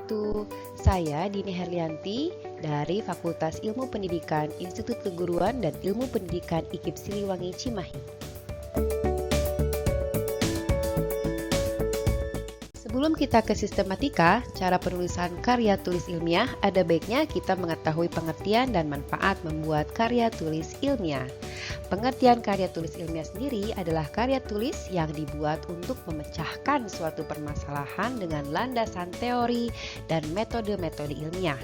wabarakatuh. Saya Dini Herlianti dari Fakultas Ilmu Pendidikan Institut Keguruan dan Ilmu Pendidikan IKIP Siliwangi Cimahi. Sebelum kita ke sistematika, cara penulisan karya tulis ilmiah, ada baiknya kita mengetahui pengertian dan manfaat membuat karya tulis ilmiah. Pengertian karya tulis ilmiah sendiri adalah karya tulis yang dibuat untuk memecahkan suatu permasalahan dengan landasan teori dan metode-metode ilmiah.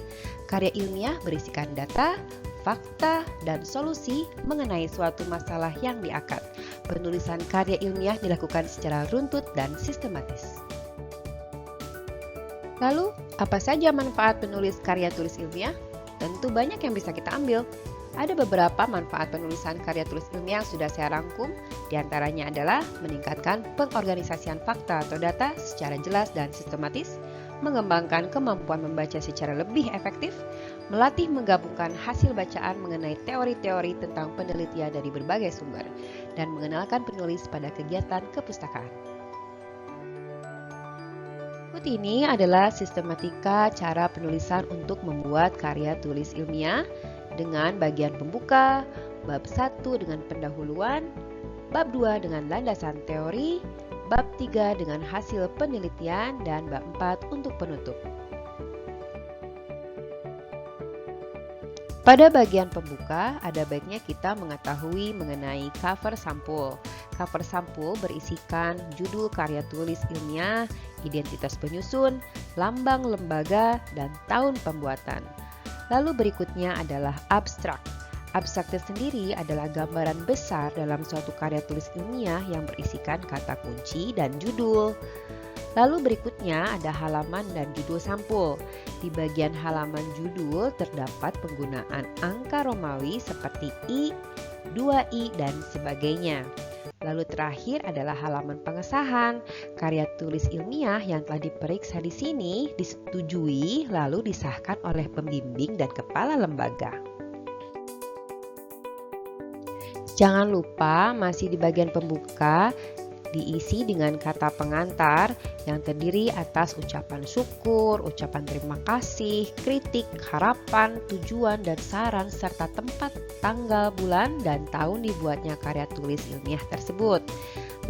Karya ilmiah berisikan data, fakta, dan solusi mengenai suatu masalah yang diangkat. Penulisan karya ilmiah dilakukan secara runtut dan sistematis. Lalu, apa saja manfaat penulis karya tulis ilmiah? Tentu banyak yang bisa kita ambil. Ada beberapa manfaat penulisan karya tulis ilmiah yang sudah saya rangkum, diantaranya adalah meningkatkan pengorganisasian fakta atau data secara jelas dan sistematis, mengembangkan kemampuan membaca secara lebih efektif, melatih menggabungkan hasil bacaan mengenai teori-teori tentang penelitian dari berbagai sumber, dan mengenalkan penulis pada kegiatan kepustakaan. Berikut ini adalah sistematika cara penulisan untuk membuat karya tulis ilmiah dengan bagian pembuka, bab 1 dengan pendahuluan, bab 2 dengan landasan teori, bab 3 dengan hasil penelitian, dan bab 4 untuk penutup. Pada bagian pembuka, ada baiknya kita mengetahui mengenai cover sampul. Cover sampul berisikan judul karya tulis ilmiah, identitas penyusun, lambang lembaga, dan tahun pembuatan. Lalu berikutnya adalah abstrak. Abstrak sendiri adalah gambaran besar dalam suatu karya tulis ilmiah yang berisikan kata kunci dan judul. Lalu berikutnya ada halaman dan judul sampul. Di bagian halaman judul terdapat penggunaan angka Romawi seperti I, 2I, dan sebagainya. Lalu terakhir adalah halaman pengesahan. Karya tulis ilmiah yang telah diperiksa di sini disetujui lalu disahkan oleh pembimbing dan kepala lembaga. Jangan lupa masih di bagian pembuka diisi dengan kata pengantar yang terdiri atas ucapan syukur, ucapan terima kasih, kritik, harapan, tujuan, dan saran, serta tempat, tanggal, bulan, dan tahun dibuatnya karya tulis ilmiah tersebut.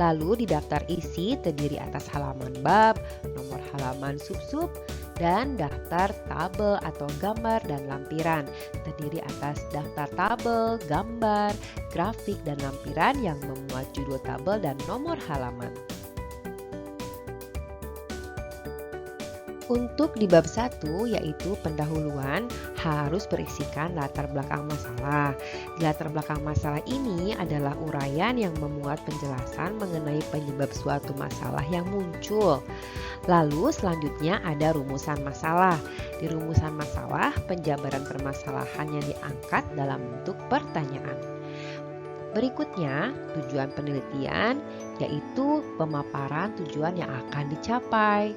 Lalu di daftar isi terdiri atas halaman bab, nomor halaman sub-sub, dan daftar tabel atau gambar dan lampiran. Terdiri atas daftar tabel, gambar, grafik, dan lampiran yang memuat judul tabel dan nomor halaman. Untuk di bab 1 yaitu pendahuluan harus berisikan latar belakang masalah. Di latar belakang masalah ini adalah uraian yang memuat penjelasan mengenai penyebab suatu masalah yang muncul. Lalu selanjutnya ada rumusan masalah. Di rumusan masalah, penjabaran permasalahan yang diangkat dalam bentuk pertanyaan. Berikutnya, tujuan penelitian, yaitu pemaparan tujuan yang akan dicapai.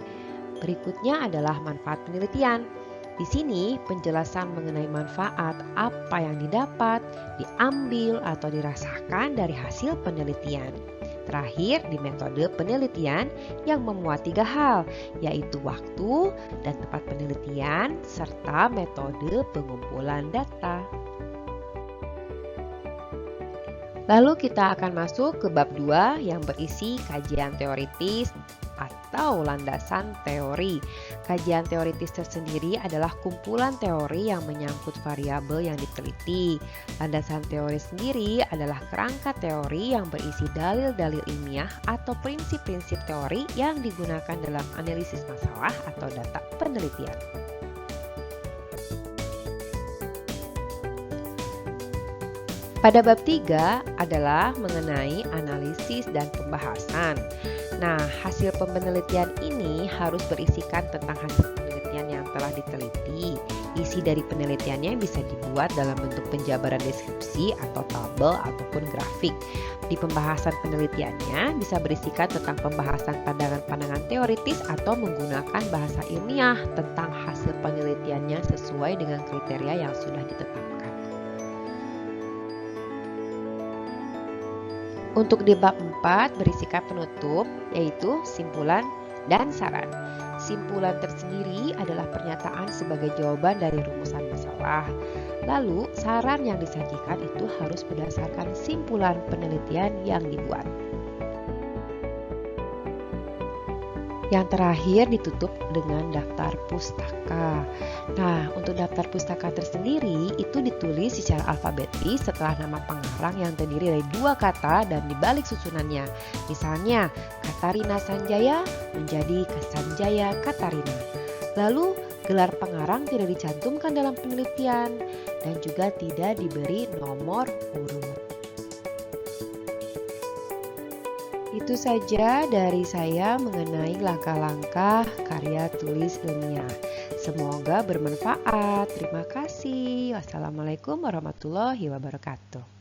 Berikutnya adalah manfaat penelitian. Di sini, penjelasan mengenai manfaat apa yang didapat, diambil, atau dirasakan dari hasil penelitian. Terakhir, di metode penelitian yang memuat 3 hal, yaitu waktu dan tempat penelitian, serta metode pengumpulan data. Lalu kita akan masuk ke bab 2 yang berisi kajian teoritis atau landasan teori. Kajian teoritis tersendiri adalah kumpulan teori yang menyangkut variabel yang diteliti. Landasan teori sendiri adalah kerangka teori yang berisi dalil-dalil ilmiah atau prinsip-prinsip teori yang digunakan dalam analisis masalah atau data penelitian. Pada bab 3 adalah mengenai analisis dan pembahasan. Nah, hasil penelitian ini harus berisikan tentang hasil penelitian yang telah diteliti. Isi dari penelitiannya bisa dibuat dalam bentuk penjabaran deskripsi atau tabel ataupun grafik. Di pembahasan penelitiannya bisa berisikan tentang pembahasan pandangan-pandangan teoritis atau menggunakan bahasa ilmiah tentang hasil penelitiannya sesuai dengan kriteria yang sudah ditetapkan. Untuk di bab 4 berisikan penutup, yaitu simpulan Dan saran. Simpulan tersendiri adalah pernyataan sebagai jawaban dari rumusan masalah. Lalu, saran yang disajikan itu harus berdasarkan simpulan penelitian yang dibuat. Yang terakhir ditutup dengan daftar pustaka. Nah, untuk daftar pustaka tersendiri itu ditulis secara alfabetis setelah nama pengarang yang terdiri dari 2 kata dan dibalik susunannya. Misalnya, Katarina Sanjaya menjadi Sanjaya Katarina. Lalu, gelar pengarang tidak dicantumkan dalam penelitian dan juga tidak diberi nomor urut. Itu saja dari saya mengenai langkah-langkah karya tulis ilmiah. Semoga bermanfaat. Terima kasih. Wassalamualaikum warahmatullahi wabarakatuh.